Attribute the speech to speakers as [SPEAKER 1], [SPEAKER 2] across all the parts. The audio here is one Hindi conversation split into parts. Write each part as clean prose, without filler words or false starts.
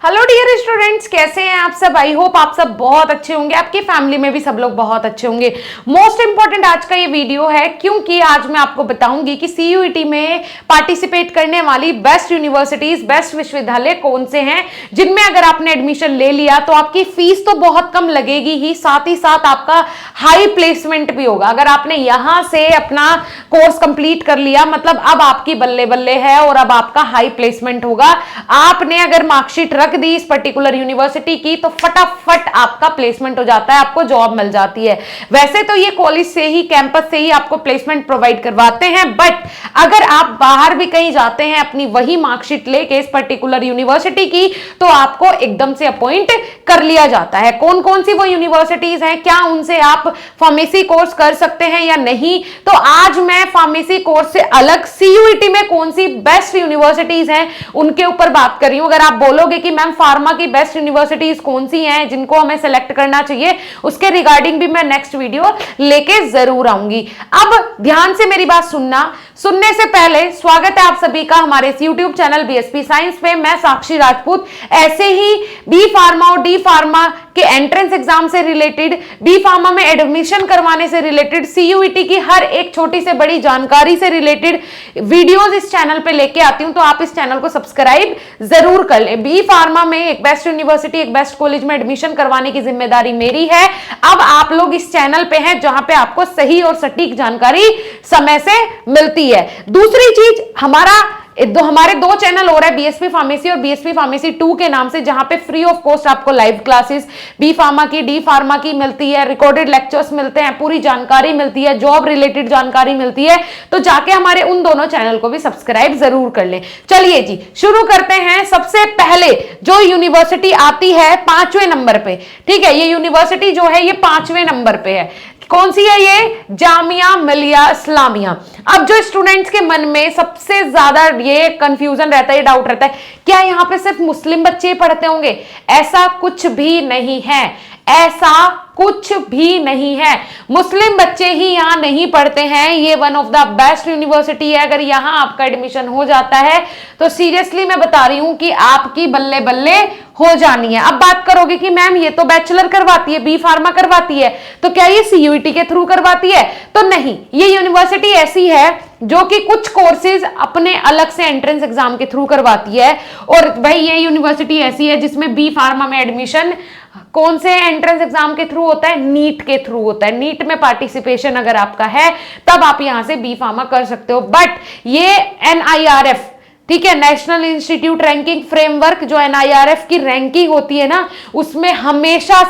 [SPEAKER 1] हेलो डियर स्टूडेंट्स, कैसे हैं आप सब। आई होप आप सब बहुत अच्छे होंगे, आपकी फैमिली में भी सब लोग बहुत अच्छे होंगे। मोस्ट इंपॉर्टेंट आज का ये वीडियो है क्योंकि आज मैं आपको बताऊंगी कि सीयूईटी में पार्टिसिपेट करने वाली बेस्ट यूनिवर्सिटीज, बेस्ट विश्वविद्यालय कौन से हैं जिनमें अगर आपने एडमिशन ले लिया तो आपकी फीस तो बहुत कम लगेगी ही साथ आपका हाई प्लेसमेंट भी होगा। अगर आपने यहां से अपना कोर्स कंप्लीट कर लिया मतलब अब आपकी बल्ले बल्ले है और अब आपका हाई प्लेसमेंट होगा। आपने अगर मार्कशीट रख दी इस पर्टिकुलर यूनिवर्सिटी की तो फटाफट आपका प्लेसमेंट हो जाता है, आपको जॉब मिल जाती है। वैसे तो ये कॉलेज से ही, कैंपस से ही आपको प्लेसमेंट प्रोवाइड करवाते हैं, बट अगर आप बाहर भी कहीं जाते हैं अपनी वही मार्कशीट लेके इस पर्टिकुलर यूनिवर्सिटी की तो आपको एकदम से अपॉइंट कर लिया जाता है। कौन कौन सी वो यूनिवर्सिटीज हैं, क्या उनसे आप फार्मेसी कोर्स कर सकते हैं या नहीं, तो आज मैं फार्मेसी कोर्स से अलग सीयूईटी में कौन सी बेस्ट यूनिवर्सिटीज हैं उनके ऊपर बात कर रही हूं। अगर आप बोलोगे कि मैम फार्मा की बेस्ट यूनिवर्सिटीज कौन सी हैं जिनको हमें सेलेक्ट करना चाहिए, उसके रिगार्डिंग भी मैं नेक्स्ट वीडियो लेके जरूर आऊंगी। अब ध्यान से मेरी बात सुनने से पहले स्वागत है आप सभी का हमारे इस यूट्यूब चैनल बीएसपी साइंस पे। मैं साक्षी राजपूत ऐसे ही बी फार्मा और डी फार्मा के एंट्रेंस एग्जाम से रिलेटेड, बी फार्मा में एडमिशन करवाने से रिलेटेड, सीयूईटी की हर एक छोटी से बड़ी जानकारी से रिलेटेड वीडियोस इस चैनल पे लेके आती हूं, तो आप इस चैनल को सब्सक्राइब जरूर कर ले। बी फार्मा में एक बेस्ट यूनिवर्सिटी, एक बेस्ट कॉलेज में एडमिशन करवाने की जिम्मेदारी मेरी है। अब आप लोग इस चैनल पे हैं जहां पे आपको सही और सटीक जानकारी समय से मिलती है। दूसरी चीज, हमारे दो चैनल हो रहा है, बीएसपी फार्मेसी और बीएसपी फार्मेसी 2 के नाम से, जहां पे फ्री ऑफ कॉस्ट आपको लाइव क्लासेस बी फार्मा की, डी फार्मा की मिलती है, रिकॉर्डेड लेक्चर्स मिलते हैं, पूरी जानकारी मिलती है, जॉब रिलेटेड जानकारी मिलती है। तो जाके हमारे उन दोनों चैनल को भी सब्सक्राइब जरूर कर लें। चलिए जी शुरू करते हैं। सबसे पहले जो यूनिवर्सिटी आती है 5वें नंबर पे, ठीक है, ये यूनिवर्सिटी जो है ये 5वें नंबर पे है। कौन सी है ये? जामिया मिलिया इस्लामिया। अब जो स्टूडेंट्स के मन में सबसे ज्यादा ये कंफ्यूजन रहता है, ये डाउट रहता है, क्या यहाँ पे सिर्फ मुस्लिम बच्चे पढ़ते होंगे? ऐसा कुछ भी नहीं है, ऐसा कुछ भी नहीं है। मुस्लिम बच्चे ही यहां नहीं पढ़ते हैं, ये one of the best university है। अगर यहां आपका एडमिशन हो जाता है तो सीरियसली मैं बता रही हूं कि आपकी बल्ले बल्ले हो जानी है। अब बात करोगे कि मैम ये तो बैचलर करवाती है, बी फार्मा करवाती है, तो क्या ये सीयूईटी के थ्रू करवाती है? तो नहीं, ये यूनिवर्सिटी ऐसी है जो कि कुछ कोर्सेज अपने अलग से एंट्रेंस एग्जाम के थ्रू करवाती है। और भाई ये यूनिवर्सिटी ऐसी है जिसमें बी फार्मा में एडमिशन कौन से एंट्रेंस एग्जाम के थ्रू होता है? नीट के थ्रू होता है। नीट में पार्टिसिपेशन अगर आपका है तब आप यहां से बी फार्मा कर सकते हो। बट ये एनआईआरएफ, ठीक है, नेशनल इंस्टीट्यूट रैंकिंग फ्रेमवर्क, जो एनआईआरएफ की रैंकिंग होती है ना, उसमें हमेशा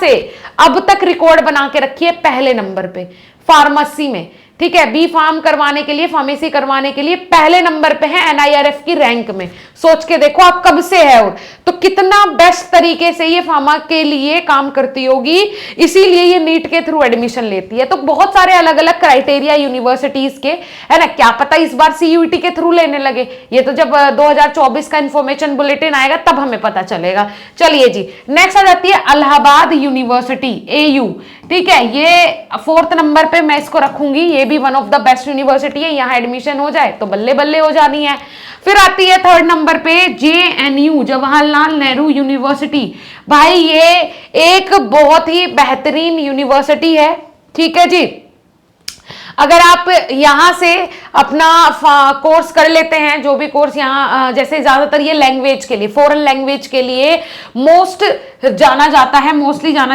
[SPEAKER 1] से अब तक रिकॉर्ड बना के रखी है पहले नंबर पे फार्मेसी में, ठीक है। बी फार्म करवाने के लिए, फार्मेसी करवाने के लिए पहले नंबर पे है एनआईआरएफ की रैंक में। सोच के देखो आप कब से है, और तो कितना बेस्ट तरीके से ये फार्मा के लिए काम करती होगी, इसीलिए ये नीट के थ्रू एडमिशन लेती है। तो बहुत सारे अलग अलग क्राइटेरिया यूनिवर्सिटीज के है ना, क्या पता इस बार सीयूईटी के थ्रू लेने लगे। ये तो जब 2024 का इंफॉर्मेशन बुलेटिन आएगा तब हमें पता चलेगा। चलिए जी, नेक्स्ट आ जाती है इलाहाबाद यूनिवर्सिटी, एयू, ठीक है, ये 4th नंबर पे मैं इसको रखूंगी। ये भी one of the best university है, यहां एडमिशन हो जाए तो बल्ले बल्ले हो जानी है। फिर आती है 3rd नंबर पे जेएनयू, जवाहरलाल नेहरू यूनिवर्सिटी। भाई ये एक बहुत ही बेहतरीन यूनिवर्सिटी है, ठीक है जी। अगर आप यहां से अपना कोर्स कर लेते हैं, जो भी कोर्स यहां, जैसे ज्यादातर ये लैंग्वेज के लिए, फॉरेन लैंग्वेज के लिए मोस्टली जाना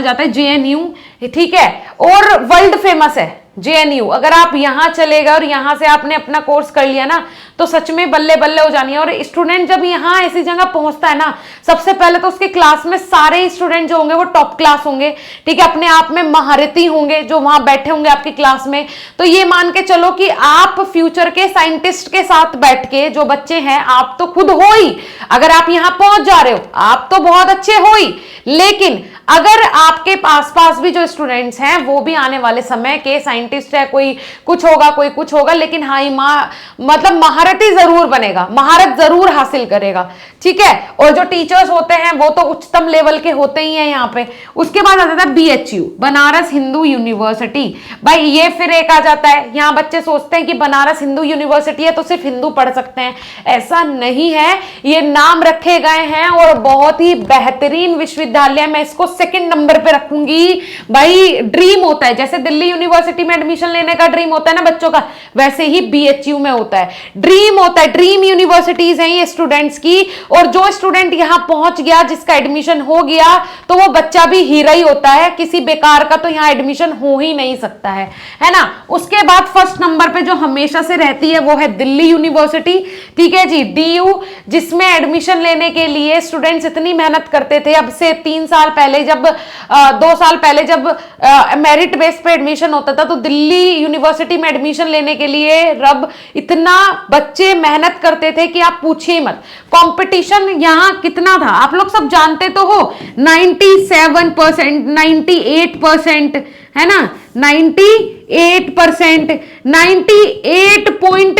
[SPEAKER 1] जाता है जेएनयू, ठीक है, और वर्ल्ड फेमस है जेएनयू। अगर आप यहां चले गए और यहां से आपने अपना कोर्स कर लिया ना तो सच में बल्ले बल्ले हो जानी है। और स्टूडेंट जब यहां ऐसी जगह पहुंचता है ना, सबसे पहले तो उसके क्लास में सारे स्टूडेंट जो होंगे वो टॉप क्लास होंगे, ठीक है, अपने आप में महारथी होंगे जो वहां बैठे होंगे आपकी क्लास में। तो ये मान के चलो कि आप फ्यूचर के साइंटिस्ट के साथ बैठ के, जो बच्चे हैं, आप तो खुद हो ही, अगर आप यहां पहुंच जा रहे हो आप तो बहुत अच्छे हो ही, लेकिन अगर आपके आसपास भी जो स्टूडेंट्स हैं वो भी आने वाले समय के साइंटिस्ट है, कोई कुछ होगा कोई कुछ होगा, लेकिन हाँ मतलब महारथी जरूर बनेगा, महारत जरूर हासिल करेगा, ठीक है। और जो टीचर्स होते हैं वो तो उच्चतम लेवल के होते ही हैं यहाँ पे। उसके बाद आ जाता है BHU, बनारस हिंदू यूनिवर्सिटी। भाई ये फिर एक आ जाता है, यहाँ बच्चे सोचते हैं कि बनारस हिंदू यूनिवर्सिटी है तो सिर्फ हिंदू पढ़ सकते हैं, ऐसा नहीं है। ये नाम रखे गए हैं और बहुत ही बेहतरीन विश्वविद्यालय, मैं इसको सेकंड नंबर पे रखूंगी। भाई ड्रीम होता है, जैसे दिल्ली यूनिवर्सिटी में एडमिशन लेने का ड्रीम होता है ना बच्चों का, वैसे ही BHU में होता है, ड्रीम होता है। ड्रीम यूनिवर्सिटीज हैं ये स्टूडेंट्स की, और जो स्टूडेंट यहां पहुंच गया, जिसका एडमिशन हो गया, तो वो बच्चा भी हीरा ही होता है, किसी बेकार का तो यहां एडमिशन हो ही नहीं सकता है ना। उसके बाद फर्स्ट नंबर पे जो हमेशा से रहती है वो है दिल्ली यूनिवर्सिटी, ठीक है जी, DU, जिसमें एडमिशन लेने के लिए स्टूडेंट्स इतनी मेहनत करते थे। अब से 3 साल पहले जब 2 साल पहले जब मेरिट बेस पे एडमिशन होता था, तो दिल्ली यूनिवर्सिटी में एडमिशन लेने के लिए रब इतना बच्चे मेहनत करते थे कि आप पूछिए मत। कंपटीशन यहां कितना था आप लोग सब जानते तो हो, 97%, 98% है ना, 98%, 98.8%,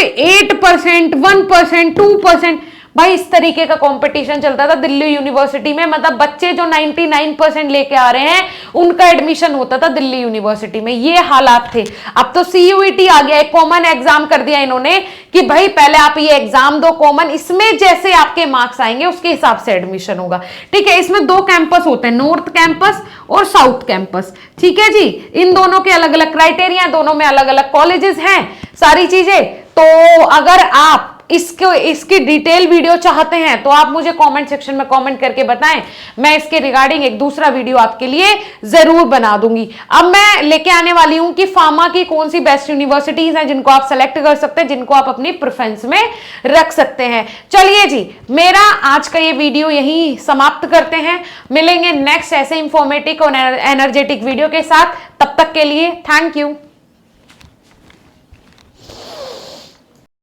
[SPEAKER 1] 1%, 2%। भाई इस तरीके का कंपटीशन चलता था दिल्ली यूनिवर्सिटी में, मतलब बच्चे जो 99% लेके आ रहे हैं उनका एडमिशन होता था दिल्ली यूनिवर्सिटी में, ये हालात थे। अब तो CUET आ गया, एक कॉमन एग्जाम कर दिया इन्होंने कि भाई पहले आप ये एग्जाम दो कॉमन, इसमें जैसे आपके मार्क्स आएंगे उसके हिसाब से एडमिशन होगा, ठीक है। इसमें 2 कैंपस होते हैं, नॉर्थ कैंपस और साउथ कैंपस, ठीक है जी। इन दोनों के अलग अलग क्राइटेरिया, दोनों में अलग अलग कॉलेजेस हैं, सारी चीजें। तो अगर आप इसकी डिटेल वीडियो चाहते हैं तो आप मुझे कमेंट सेक्शन में कमेंट करके बताएं, मैं इसके रिगार्डिंग एक दूसरा वीडियो आपके लिए जरूर बना दूंगी। अब मैं लेके आने वाली हूं कि फार्मा की कौन सी बेस्ट यूनिवर्सिटीज हैं जिनको आप सेलेक्ट कर सकते हैं, जिनको आप अपनी प्रेफरेंस में रख सकते हैं। चलिए जी, मेरा आज का ये वीडियो यहीं समाप्त करते हैं, मिलेंगे नेक्स्ट ऐसे इंफॉर्मेटिव और एनर्जेटिक वीडियो के साथ। तब तक के लिए थैंक यू।